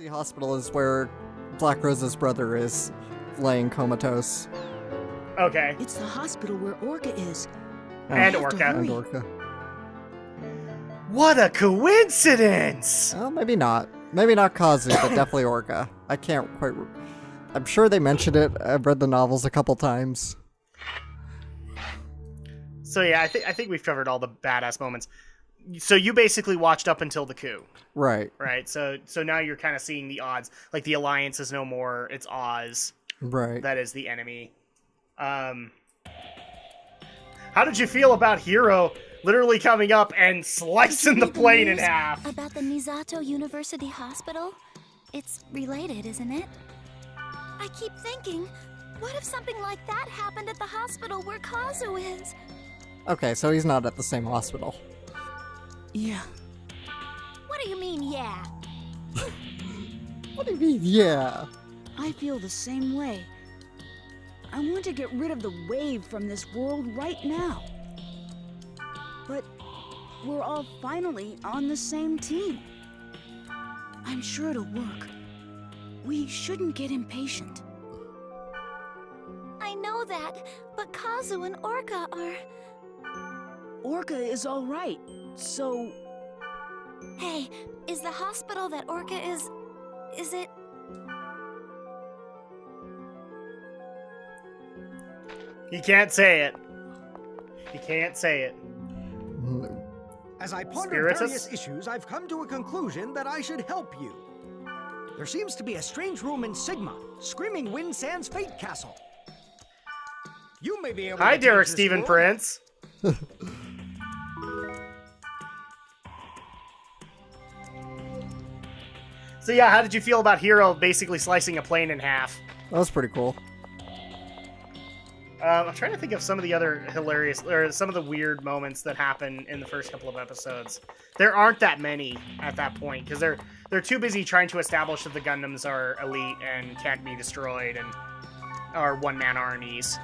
University Hospital is where Black Rose's brother is laying comatose. Okay. It's the hospital where Orca is. And We have to Orca. hurry. And Orca. What a coincidence! Oh, maybe not. Maybe not Kazu, but definitely Orca. I can't quite... I'm sure they mentioned it. I've read the novels a couple times. So yeah, I think we've covered all the badass moments. So you basically watched up until the coup, Right. right? So now you're kind of seeing the odds. Like the Alliance is no more; it's Oz Right. that is the enemy. How did you feel about Hiro literally coming up and slicing the Did you read plane in news half? About the Misato University Hospital? It's related, isn't it? I keep thinking, what if something like that happened at the hospital where Kazu is? Okay, so he's not at the same hospital. Yeah. What do you mean, yeah? What do you mean? Yeah. I feel the same way. I want to get rid of the wave from this world right now. But we're all finally on the same team. I'm sure it'll work. We shouldn't get impatient. I know that, but Kazu and Orca are... Orca is all right, so... Hey, is the hospital that Orca is it... He can't say it. He can't say it. As I pondered Spiritus? various issues, I've come to a conclusion that I should help you. There seems to be a strange room in Sigma, Screaming Wind Sands Fate Castle. You may be able Hi, to Derek change this Stephen world. Prince. So yeah, how did you feel about Hiro basically slicing a plane in half? That was pretty cool. I'm trying to think of some of the other hilarious, or some of the weird moments that happen in the first couple of episodes. There aren't that many at that point, because they're too busy trying to establish that the Gundams are elite and can't be destroyed and are one-man armies.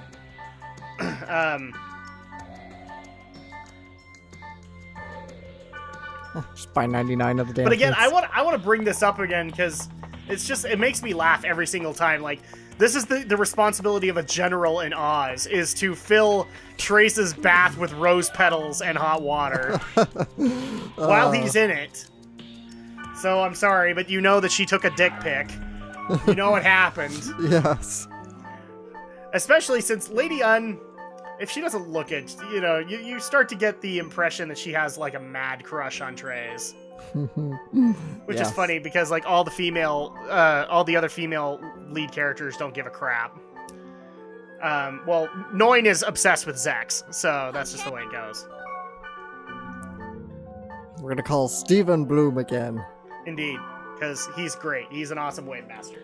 Just buy 99 of the damn But again, things. I want to bring this up again because it makes me laugh every single time. Like, this is the responsibility of a general in Oz, is to fill Trace's bath with rose petals and hot water while he's in it. So I'm sorry, but you know that she took a dick pic. You know what happened. Yes. Especially since Lady Un, if she doesn't look it, you start to get the impression that she has like a mad crush on Trace. Which is Yes. funny because like all the other female lead characters don't give a crap. Well, Noin is obsessed with Zex, so that's just the way it goes. We're gonna call Steven Bloom again. Indeed, because he's great. He's an awesome wave master.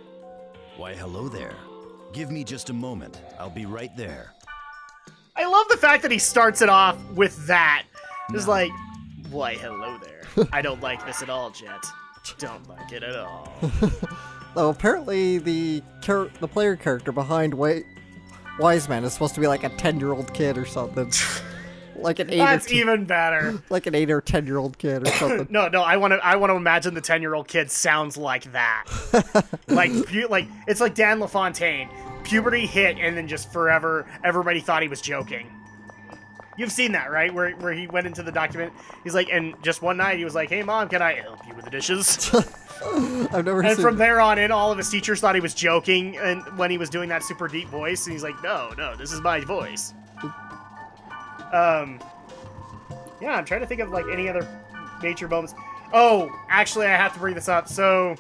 Why, hello there. Give me just a moment. I'll be right there. I love the fact that he starts it off with that. Just like, why, hello there. I don't like this at all, Jet. Don't like it at all. Though apparently the player character behind Wiseman is supposed to be like a 10-year-old kid or something. Like an 8 That's or even better. like an 8 or 10-year-old kid or something. No, I want to imagine the 10-year-old kid sounds like that. like it's like Dan LaFontaine. Puberty hit, and then just forever, everybody thought he was joking. You've seen that, right? Where he went into the document. He's like, and just one night he was like, "Hey, Mom, can I help you with the dishes?" I've never And seen. from there on in, all of his teachers thought he was joking, and when he was doing that super deep voice, and he's like, "No, this is my voice." Yeah, I'm trying to think of like any other major moments. Oh, actually, I have to bring this up. So,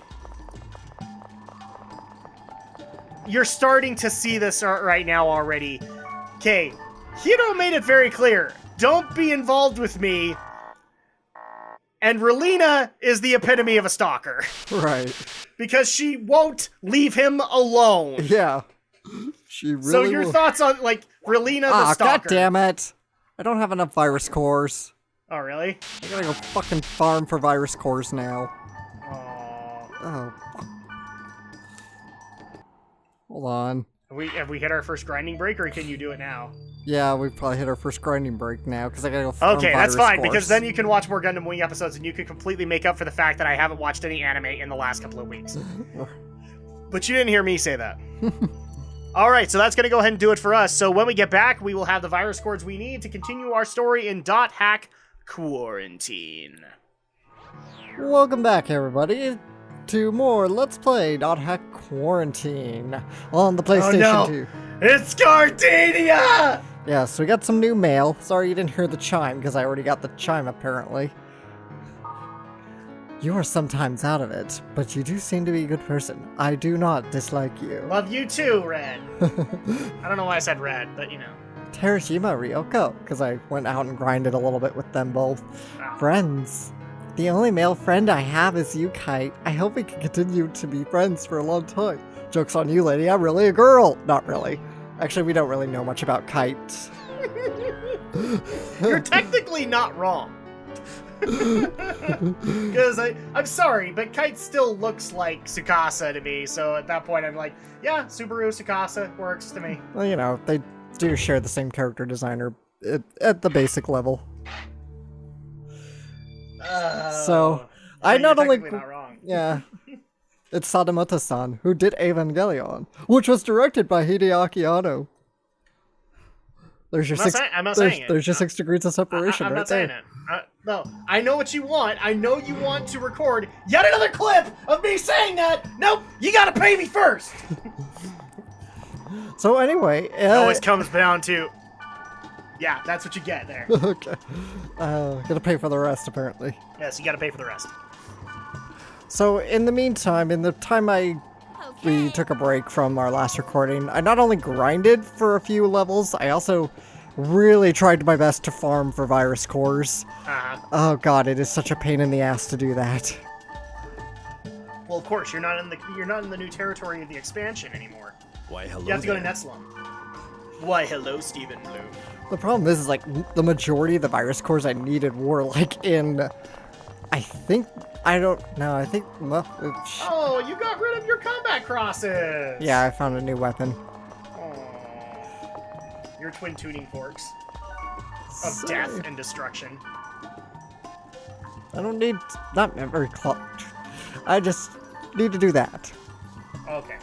you're starting to see this right now already. Okay, Hiro made it very clear. Don't be involved with me. And Relina is the epitome of a stalker. Right. Because she won't leave him alone. Yeah. She really. So your will. thoughts on, like, Relina the Ah, stalker? god damn it! I don't have enough virus cores. Oh, really? I gotta go fucking farm for virus cores now. Aww. Oh. Fuck. Hold on. Have we hit our first grinding break, or can you do it now? Yeah, we've probably hit our first grinding break now, because I gotta go farm Okay, that's virus fine, cores. because then you can watch more Gundam Wing episodes and you can completely make up for the fact that I haven't watched any anime in the last couple of weeks. But you didn't hear me say that. Alright, so that's going to go ahead and do it for us. So when we get back, we will have the virus cords we need to continue our story in .hack Quarantine. Welcome back, everybody, to more Let's Play .hack Quarantine on the PlayStation 2. It's Gardenia! Yeah, so we got some new mail. Sorry you didn't hear the chime, because I already got the chime, apparently. You are sometimes out of it, but you do seem to be a good person. I do not dislike you. Love you too, Red. I don't know why I said Red, but you know. Terashima Ryoko, because I went out and grinded a little bit with them both. Wow. Friends. The only male friend I have is you, Kite. I hope we can continue to be friends for a long time. Joke's on you, lady. I'm really a girl. Not really. Actually, we don't really know much about Kite. You're technically not wrong. Because I'm sorry, but Kite still looks like Tsukasa to me, so at that point I'm like, yeah, Subaru Tsukasa works to me. Well, you know, they do share the same character designer at the basic level. So, I not only... not wrong. Yeah. It's Sadamoto-san, who did Evangelion, which was directed by Hideaki Anno. There's your I'm not saying it. There's your 6 degrees of separation I'm right not there. saying it. No, I know what you want. I know you want to record yet another clip of me saying that. Nope, you gotta pay me first. So anyway... It always comes down to... Yeah, that's what you get there. Okay. Gotta pay for the rest, apparently. Yes, you gotta pay for the rest. So, in the meantime, in the time we took a break from our last recording, I not only grinded for a few levels, I also really tried my best to farm for virus cores. Oh god, it is such a pain in the ass to do that. Well, of course, you're not in the new territory of the expansion anymore. Why, hello You have to go to there. Netslum. Why, hello, Stephen Blue. The problem is like, the majority of the virus cores I needed were, like, in... I don't know, I think... Well, Oh, you got rid of your combat crosses! yeah, I found a new weapon. Aww. Your twin tuning forks of So- death and destruction. I don't need... Not very close. I just need to do that. Okay.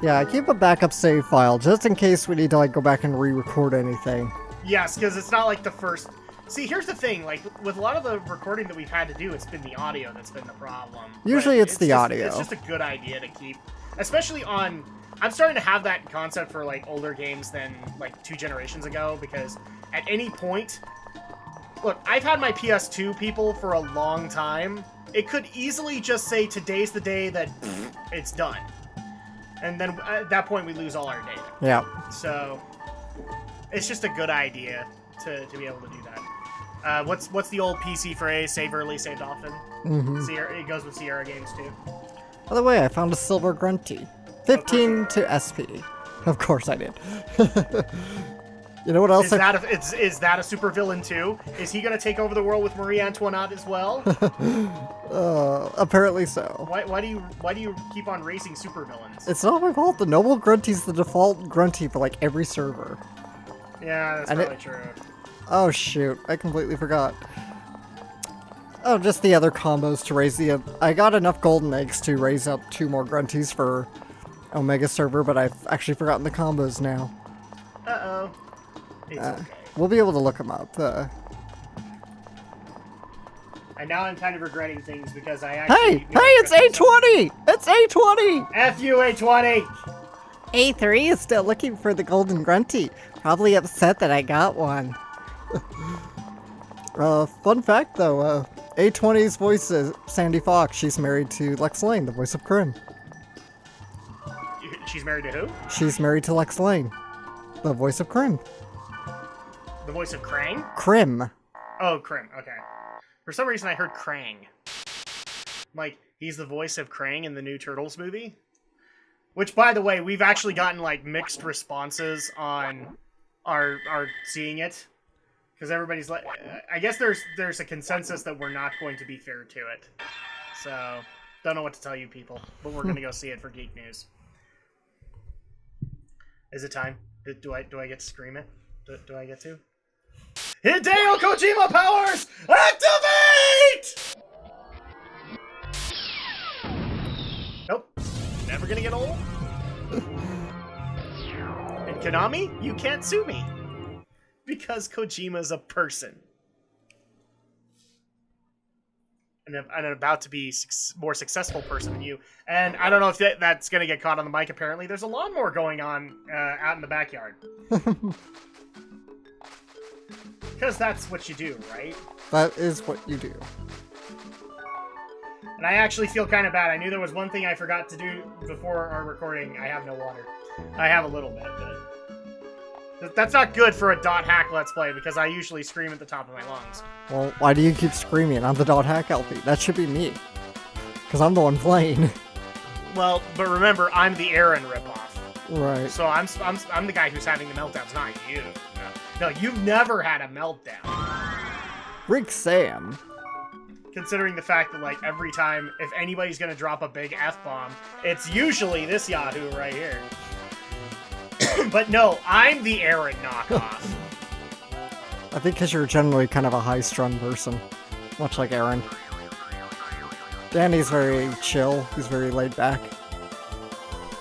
Yeah, I keep a backup save file, just in case we need to, like, go back and re-record anything. Yes, because it's not like the first... See, here's the thing, like, with a lot of the recording that we've had to do, it's been the audio that's been the problem. Usually But it's the audio. It's just a good idea to keep, especially on... I'm starting to have that concept for, like, older games than, like, 2 generations ago, because at any point... Look, I've had my PS2 people for a long time. It could easily just say, today's the day that it's done. And then at that point, we lose all our data. Yeah. So, it's just a good idea to be able to do that. What's the old PC phrase? Save early, saved often. Sierra, it goes with Sierra games too. By the way, I found a silver grunty. 15 to SP. Of course I did. You know what else? Is that a supervillain too? Is he gonna take over the world with Marie Antoinette as well? Apparently so. Why do you keep on racing supervillains? It's not my fault. The noble grunty's the default grunty for like every server. Yeah, that's And probably true. Oh shoot, I completely forgot. Oh, just the other combos to raise the... I got enough golden eggs to raise up 2 more grunties for Omega server, but I've actually forgotten the combos now. Uh-oh. It's okay. We'll be able to look them up. And now I'm kind of regretting things because I Hey! actually... Hey, it's A20! It's A20! F you, A20! A3 is still looking for the golden grunty. Probably upset that I got one. Fun fact though, A20's voice is Sandy Fox. She's married to Lex Lane, the voice of Krim. She's married to who? She's married to Lex Lane, the voice of Krim. The voice of Krang? Krim. Oh, Krim, okay. For some reason I heard Krang. Like, he's the voice of Krang in the new Turtles movie? Which, by the way, we've actually gotten, like, mixed responses on our seeing it. Because everybody's like... I guess there's a consensus that we're not going to be fair to it. So, don't know what to tell you people. But we're going to go see it for Geek News. Is it time? Do I get to scream it? Do I get to? Hideo Kojima powers activate! Nope. Never gonna get old. And Konami, you can't sue me. Because Kojima's a person. And an about to be more successful person than you. And I don't know if that's going to get caught on the mic, apparently. There's a lawnmower going on out in the backyard. Because that's what you do, right? That is what you do. And I actually feel kind of bad. I knew there was one thing I forgot to do before our recording. I have no water. I have a little bit, but... That's not good for a Dot Hack Let's Play, because I usually scream at the top of my lungs. Well, why do you keep screaming? I'm the Dot Hack LP. That should be me. Because I'm the one playing. Well, but remember, I'm the Aaron ripoff. Right. So I'm the guy who's having the meltdowns, not you. No, you've never had a meltdown. Rick Sam. Considering the fact that, like, every time, if anybody's gonna drop a big F-bomb, it's usually this Yahoo right here. But no, I'm the Aaron knockoff. I think because you're generally kind of a high-strung person. Much like Aaron. Danny's very chill. He's very laid back.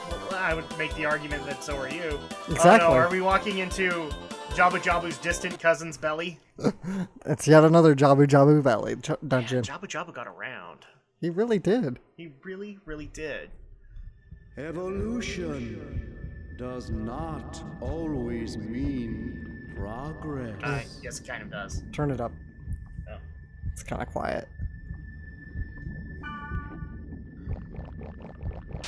Well, I would make the argument that so are you. Exactly. Oh no, are we walking into Jabu Jabu's distant cousin's belly? It's yet another Jabu Jabu Valley dungeon. Man, Jabu Jabu got around. He really did. He really, really did. Evolution does not always mean progress. Yes, it kind of does. Turn it up. Oh. It's kind of quiet.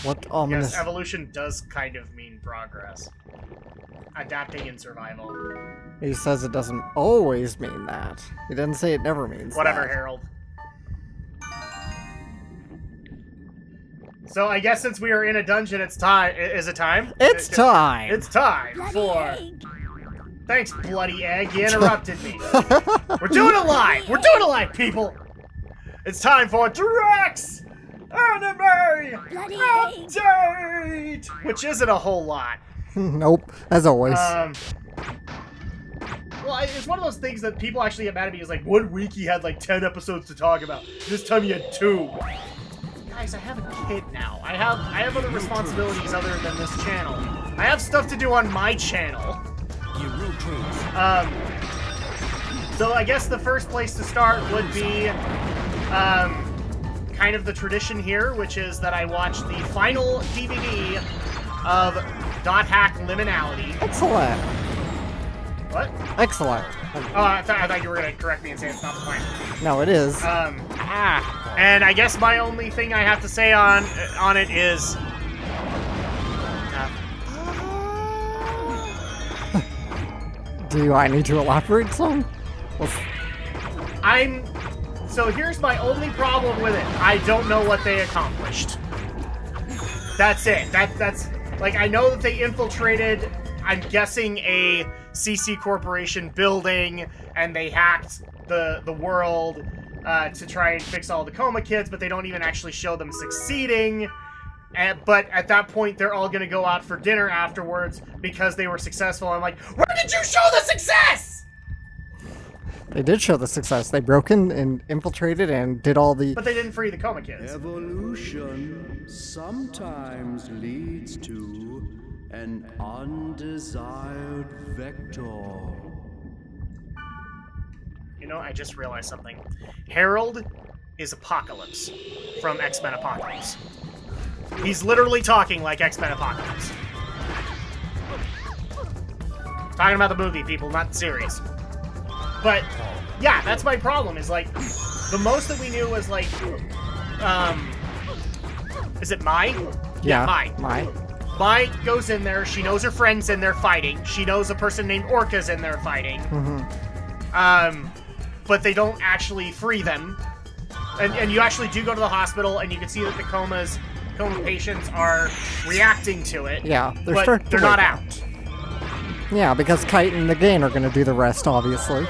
What ominous... Yes, evolution does kind of mean progress. Adapting and survival. He says it doesn't always mean that. He doesn't say it never means Whatever, that. Harold. So I guess since we are in a dungeon, it's time. Is it time? It's time! It's time for... Thanks, Bloody Egg. You interrupted me. We're doing it live! We're doing it live, people! It's time for Drak's Anime Update! Which isn't a whole lot. Nope, as always. Well, it's one of those things that people actually get mad at me. Is like, one week he had like 10 episodes to talk about. This time he had 2. Guys, I have a kid now. I have other responsibilities other than this channel. I have stuff to do on my channel. So I guess the first place to start would be kind of the tradition here, which is that I watch the final DVD of Dot Hack Liminality. Excellent. What? Excellent. Oh, I thought you were going to correct me and say it's not the plan. No, it is. And I guess my only thing I have to say on it is... Do I need to elaborate some? So here's my only problem with it. I don't know what they accomplished. That's it. That's... Like, I know that they infiltrated, I'm guessing, a CC Corporation building, and they hacked the world to try and fix all the coma kids, but they don't even actually show them succeeding. But at that point, they're all going to go out for dinner afterwards because they were successful. I'm like, where did you show the success? They did show the success. They broke in and infiltrated and did all the... But they didn't free the coma kids. Evolution sometimes leads to an undesired vector. You know, I just realized something. Harold is Apocalypse from X-Men Apocalypse. He's literally talking like X-Men Apocalypse. Talking about the movie, people, not the series. But, yeah, that's my problem, is, like, the most that we knew was, like, is it Mai? Yeah, Mai. Mai goes in there, she knows her friend's in there fighting, she knows a person named Orca's in there fighting. But they don't actually free them. And you actually do go to the hospital, and you can see that the coma patients are reacting to it. Yeah, but they're not out. Yeah, because Kite and the Gain are going to do the rest, obviously.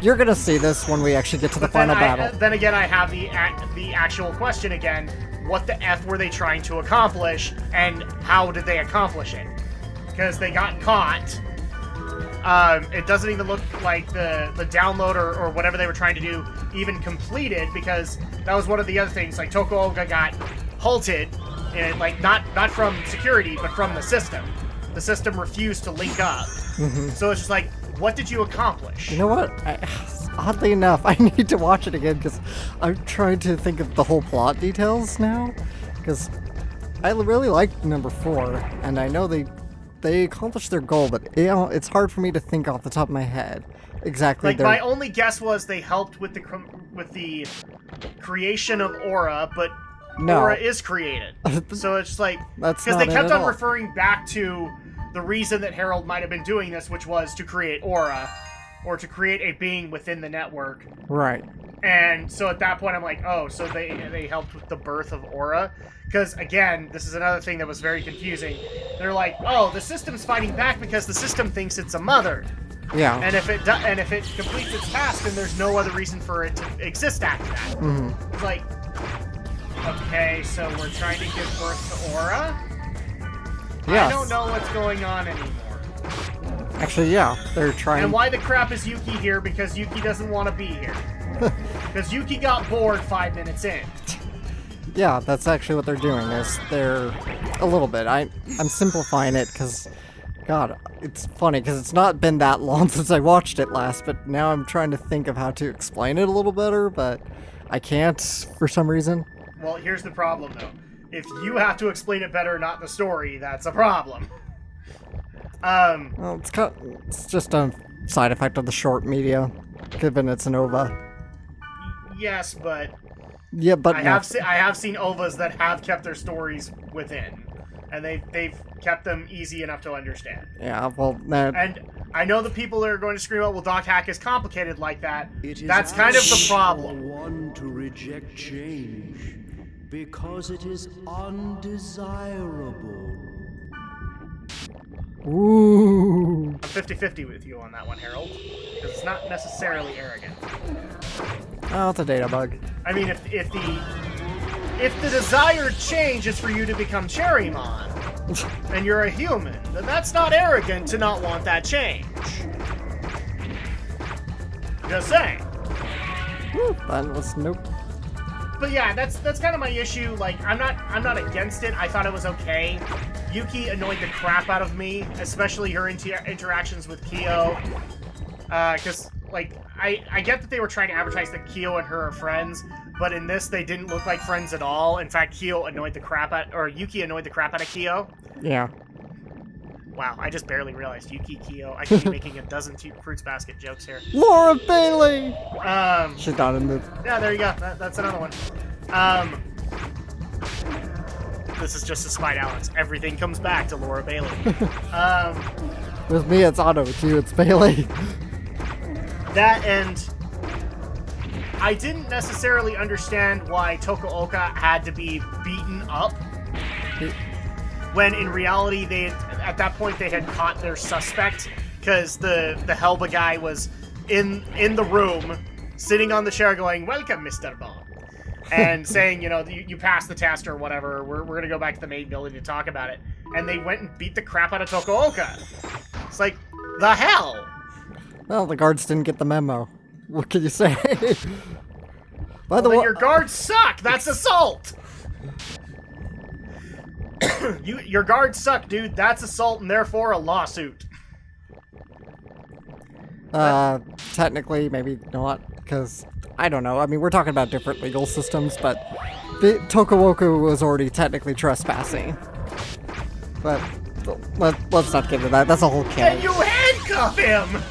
You're going to see this when we actually get to the final battle. Then again, I have the actual question again. What the F were they trying to accomplish, and how did they accomplish it? Because they got caught, It doesn't even look like the download or whatever they were trying to do even completed, because that was one of the other things. Like, Tokooka got halted, and like not from security, but from the system. The system refused to link up. So it's just like, what did you accomplish? You know what? Oddly enough, I need to watch it again because I'm trying to think of the whole plot details now. Because I really liked number 4, and I know they accomplished their goal, but it's hard for me to think off the top of my head exactly. Like, my only guess was they helped with the creation of Aura, but no. Aura is created. So it's like, That's because not they it kept at on all. referring back to the reason that Harold might have been doing this, which was to create Aura, or to create a being within the network. Right. And so at that point, I'm like, oh, so they helped with the birth of Aura? Because, again, this is another thing that was very confusing. They're like, oh, the system's fighting back because the system thinks it's a mother. Yeah. And if it completes its task, then there's no other reason for it to exist after that. It's like, okay, so we're trying to give birth to Aura? Yes. I don't know what's going on anymore. Actually, yeah, they're trying. And why the crap is Yuki here? Because Yuki doesn't want to be here. Because Yuki got bored 5 minutes in. Yeah, that's actually what they're doing. Is they're a little bit. I'm simplifying it because, God, it's funny because it's not been that long since I watched it last. But now I'm trying to think of how to explain it a little better, but I can't for some reason. Well, here's the problem, though. If you have to explain it better, not the story, that's a problem. Well, it's just a side effect of the short media, given it's an OVA. Yes, but Yeah, but I have seen OVAs that have kept their stories within, and they've kept them easy enough to understand. Yeah, well, that. And I know the people that are going to scream out, "Well, Doc Hack is complicated like that." It is That's kind of the asked problem. for one to reject change because it is undesirable. Ooh. I'm 50-50 with you on that one, Harold, because it's not necessarily arrogant. Oh, it's a data bug. I mean, if the desired change is for you to become Cherrymon, and you're a human, then that's not arrogant to not want that change. Just saying. That was nope. But yeah, that's kind of my issue. Like, I'm not against it. I thought it was okay. Yuki annoyed the crap out of me, especially her interactions with Kyo. Because, like, I get that they were trying to advertise that Kyo and her are friends, but in this, they didn't look like friends at all. In fact, Yuki annoyed the crap out of Kyo. Yeah. Wow, I just barely realized Yuki, Kyo. I could be making a dozen Fruits Basket jokes here. Laura Bailey! She's not in the... Yeah, there you go. That's another one. This is just a Spite Alex. Everything comes back to Laura Bailey. With me, it's Otto. With you, it's Bailey. That, and I didn't necessarily understand why Tokooka had to be beaten up, when in reality at that point they had caught their suspect, because the Helba guy was in the room, sitting on the chair going, "Welcome, Mr. Bond," and saying, you passed the test or whatever, we're going to go back to the main building to talk about it. And they went and beat the crap out of Tokooka. It's like, the hell? Well, the guards didn't get the memo. What can you say? By the Then way, your guards suck! That's assault! Your guards suck, dude. That's assault and therefore a lawsuit. Technically, maybe not, because I don't know. I mean, we're talking about different legal systems, but the Tokooka was already technically trespassing. But let's not get into that. That's a whole can. And you handcuff him!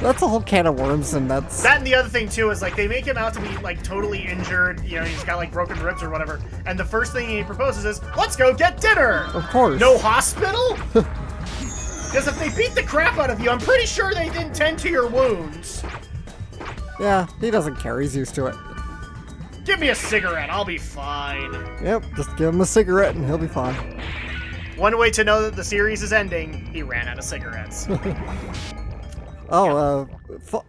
That's a whole can of worms, and that's... That and the other thing, too, is, like, they make him out to be, like, totally injured. He's got, like, broken ribs or whatever. And the first thing he proposes is, let's go get dinner! Of course. No hospital? Because if they beat the crap out of you, I'm pretty sure they didn't tend to your wounds. Yeah, he doesn't care. He's used to it. Give me a cigarette. I'll be fine. Yep, just give him a cigarette and he'll be fine. One way to know that the series is ending, he ran out of cigarettes. Oh,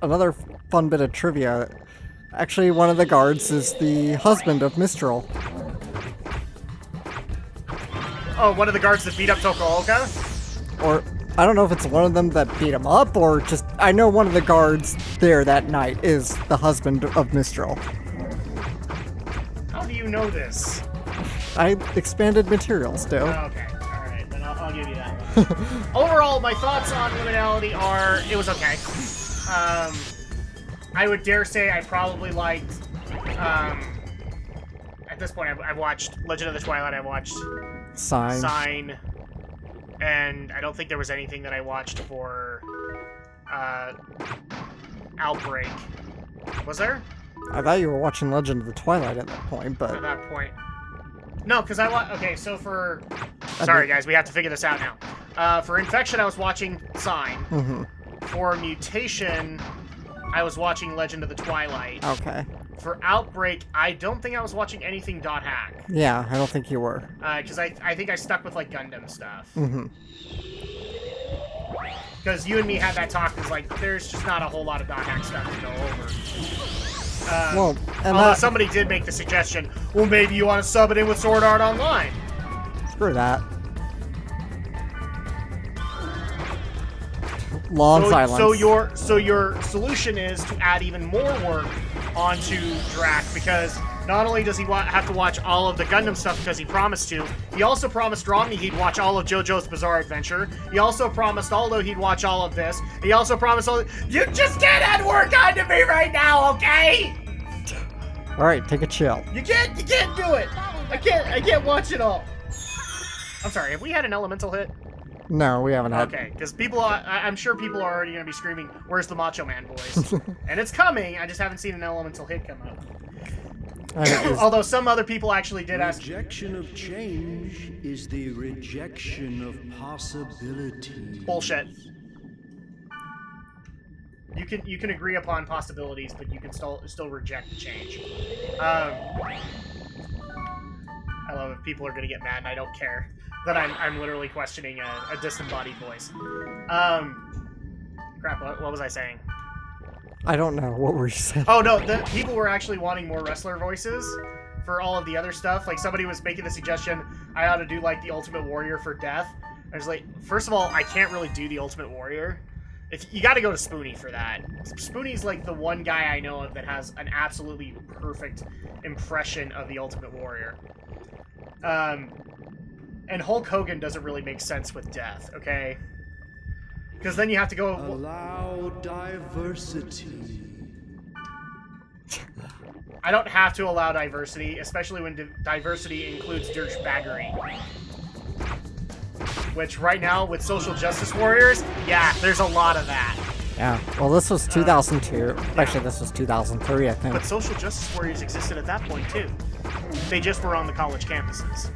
another fun bit of trivia. Actually, one of the guards is the husband of Mistral. Oh, one of the guards that beat up Tokooka? Or I don't know if it's one of them that beat him up, or just, I know one of the guards there that night is the husband of Mistral. How do you know this? I expanded materials, too. Okay, alright, then I'll give you that one. Overall, my thoughts on Liminality are, it was okay. I would dare say I probably liked, at this point, I've watched Legend of the Twilight, I've watched Sign, and I don't think there was anything that I watched for, Outbreak. Was there? I thought you were watching Legend of the Twilight at that point, but... At that point. No, because okay, so for... Sorry, guys, we have to figure this out now. For Infection, I was watching Sign. Mm-hmm. For Mutation, I was watching Legend of the Twilight. Okay. For Outbreak, I don't think I was watching anything .hack. Yeah, I don't think you were. Because I think I stuck with, like, Gundam stuff. Mm-hmm. Because you and me had that talk, because, like, there's just not a whole lot of .hack stuff to go over. Well, and although somebody did make the suggestion, well, maybe you want to sub it in with Sword Art Online. Screw that. Long silence. So your solution is to add even more work onto Drak, because not only does he have to watch all of the Gundam stuff because he promised to, he also promised Romney he'd watch all of JoJo's Bizarre Adventure. He also promised Aldo he'd watch all of this. He also promised You just can't add work onto me right now, okay? Alright, take a chill. You can't do it. I can't watch it all. I'm sorry, have we had an elemental hit? No, we haven't had... Okay, because I'm sure people are already going to be screaming, where's the Macho Man voice? And it's coming, I just haven't seen an elemental hit come up. Although some other people actually did ask... Rejection of change is the rejection of possibility. Bullshit. You can agree upon possibilities, but you can still reject the change. I love it. People are going to get mad, and I don't care that I'm literally questioning a disembodied voice. Crap, what was I saying? I don't know. What were you saying? Oh, no, the people were actually wanting more wrestler voices for all of the other stuff. Like, somebody was making the suggestion I ought to do, like, the Ultimate Warrior for Death. I was like, first of all, I can't really do the Ultimate Warrior. You gotta go to Spoonie for that. Spoonie's, like, the one guy I know of that has an absolutely perfect impression of the Ultimate Warrior. And Hulk Hogan doesn't really make sense with Death, okay? Because then you have to go... Allow diversity. I don't have to allow diversity, especially when diversity includes douchebaggery. Which, right now, with social justice warriors, yeah, there's a lot of that. Yeah, well, this was 2002. Actually, this was 2003, I think. But social justice warriors existed at that point, too. They just were on the college campuses.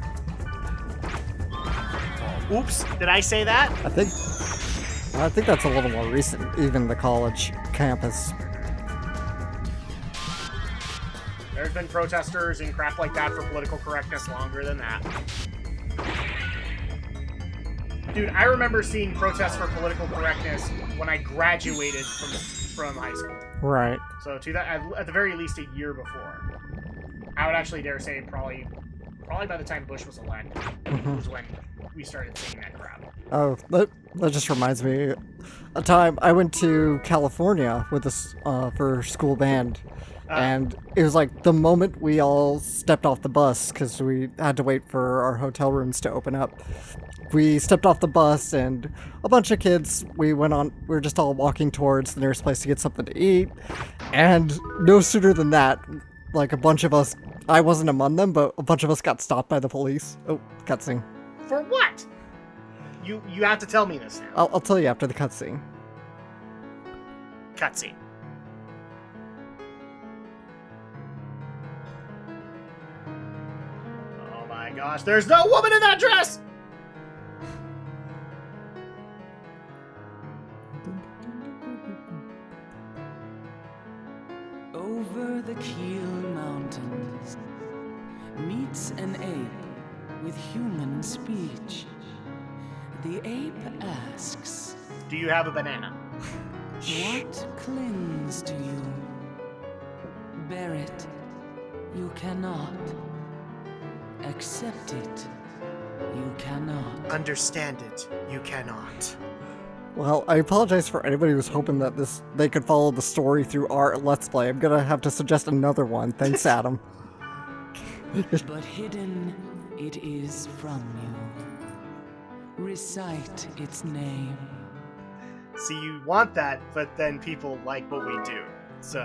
Oops, did I say that? I think that's a little more recent, even the college campus. There's been protesters and crap like that for political correctness longer than that. Dude, I remember seeing protests for political correctness when I graduated from high school. Right. So at the very least a year before. I would actually dare say probably by the time Bush was elected was when we started seeing that crap. Oh, that just reminds me. A time I went to California with us for school band. And it was like the moment we all stepped off the bus, because we had to wait for our hotel rooms to open up. We stepped off the bus, and a bunch of kids, we were just all walking towards the nearest place to get something to eat. And no sooner than that, like a bunch of us, I wasn't among them, but a bunch of us got stopped by the police. Oh, cutscene. For what? You have to tell me this now. I'll tell you after the cutscene. Cutscene. Oh my gosh, there's no woman in that dress! Over the Keel Mountains meets an ape with human speech. The ape asks, do you have a banana? what clings to you? Bear it, you cannot. Accept it, you cannot. Understand it, you cannot. Well, I apologize for anybody who's hoping that they could follow the story through our Let's Play. I'm gonna have to suggest another one. Thanks, Adam. But hidden it is from you. Recite its name. See, you want that, but then people like what we do. So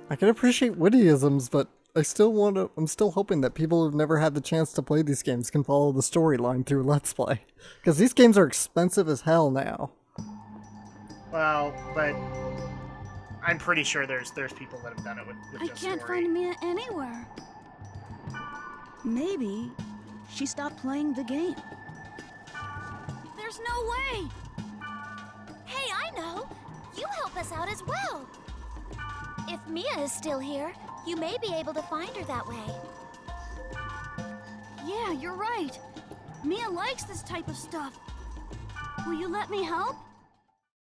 I can appreciate wittyisms, but I'm still hoping that people who've never had the chance to play these games can follow the storyline through Let's Play. Because these games are expensive as hell now. well, but I'm pretty sure there's people that have done it with I just can't story. find Mia anywhere. Maybe she stopped playing the game. There's no way! Hey, I know! You help us out as well! If Mia is still here, you may be able to find her that way. Yeah, you're right. Mia likes this type of stuff. Will you let me help?